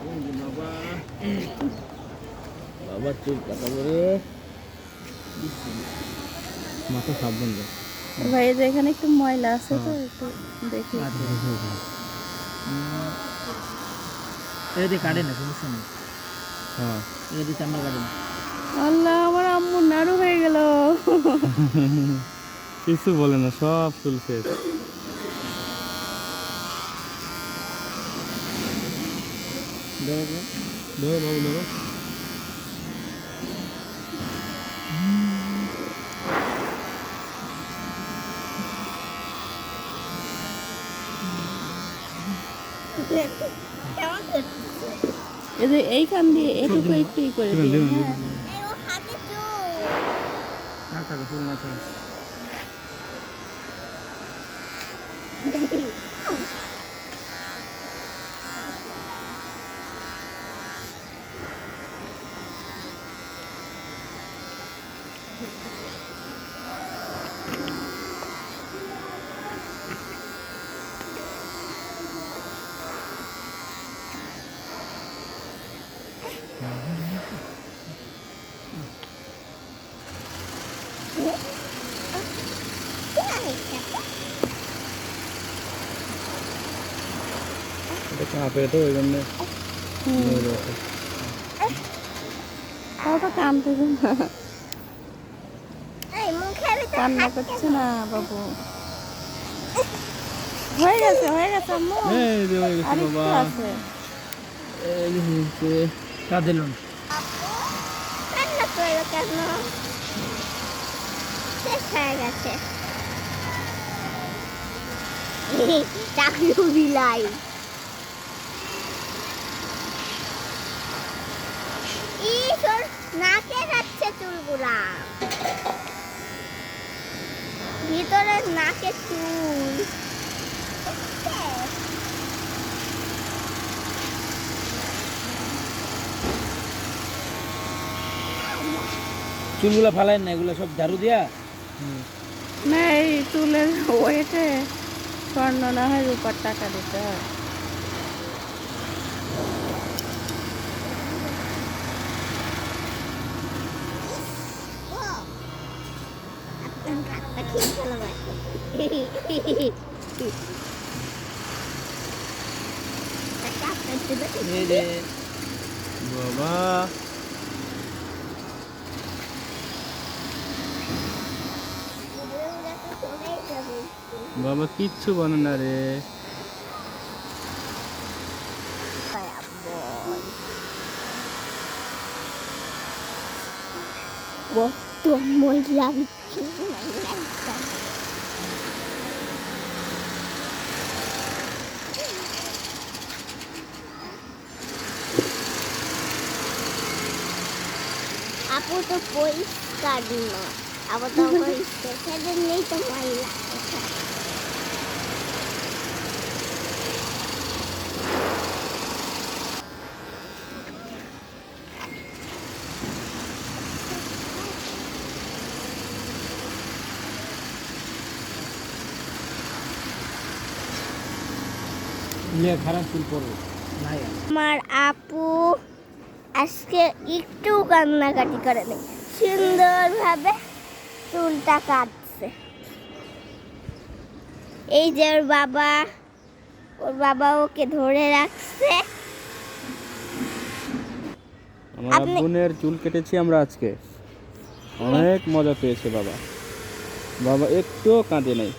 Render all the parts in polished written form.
বাবা বাবা চুল কাটা করে মাথা সাবধান দে ভাই যে এখানে একটু ময়লা আছে তো একটু দেখি। এই কাটে না সমস্যা নেই। হ্যাঁ এই চামড়া কাটে না। আল্লাহ আমার আম্মু নাড়ু হয়ে গেল। কিছু বলে না, সব চুল শেষ। ধরো ধরো বাবু ধরো। এই যে এইখান দিয়ে এটুকু একটু করে দিই। হ্যাঁ এটা কাঁপে তো ওই জন্য তাও তো কানতেছে না, কান্না করছে না বাবু। হয়ে গেছে আম্মু। এই যে হয়ে গেছে আরেকটু বাবা। আছে। এই যে হয়েছে কাঁদিলুন। কান্না করলো কেন? শেষ হয়ে গেছে। চাকরিও বিলাই। তোর নাকে যাচ্ছে চুলগুলা, ভিতরে নাকে চুল। চুলগুলা ফালাই না, এগুলা সব ঝাড়ু দিয়া। না এই চুলের ওয়েটে স্বর্ণ না হয় রূপার টাকা দিতে হয়। বাবা বাবা কিচ্ছু বলে না রে। কত মজা হচ্ছে। আপু তো পরিষ্কার না, আপু তো পরিষ্কার, সেজন্যই তো ময়লা। খারাপ চুল পড়বে। আমার আপু আজকে একটু কান্নাকাটি করে নেই, সুন্দরভাবে চুলটা কাটছে। এই যে ওর বাবা ওকে ধরে রাখছে। আমার বোনের চুল কেটেছি আমরা আজকে, অনেক মজা পেয়েছে বাবা। বাবা একটুও কাঁদে নাই।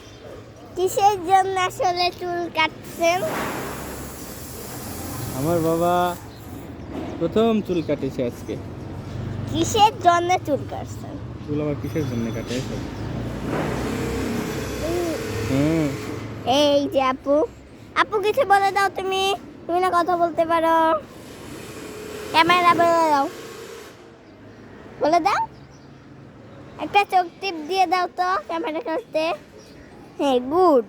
কিসের জন্য আসলে চুল কাটছেন? আমার বাবা প্রথম চুল কাটেছে আজকে। কিসের জন্য চুল কাটছেন? চুল আবার কিসের জন্য কাটে? এই যে আপু কিছু বলে দাও। তুমি না কথা বলতে পারো, ক্যামেরা বলে দাও, একটা চোখ টিপ দিয়ে দাও তো ক্যামেরা করতে। হ্যাঁ, গুড